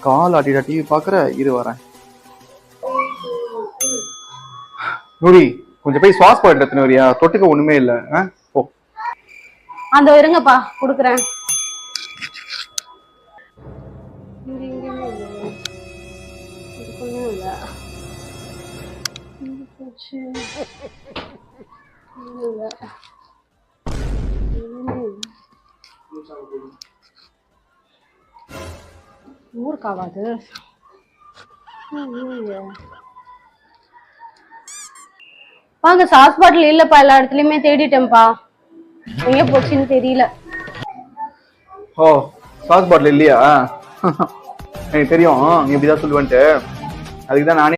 கால் ஆட்டிடா TV பாக்குற இரு வரேன். நூரி கொஞ்சம் போய் சாஸ் பாட்டு எடுத்துன்னு வரியா? தொட்டுக்க ஒண்ணுமே இல்ல. போ. அந்த இருங்கப்பா குடுக்குறேன். ஊருக்காவாது வாங்க. சாஸ் பாட்டில் இல்லப்பா, எல்லா இடத்துலயுமே தேடிட்டேன்ப்பா, எங்க போச்சுன்னு தெரியல. ஓ சாஸ் பாட்டில் இல்லையா? எனக்கு தெரியும் நீ இப்படிதான் சொல்லுவேன்ட்டு. அதுக்குதான் நானே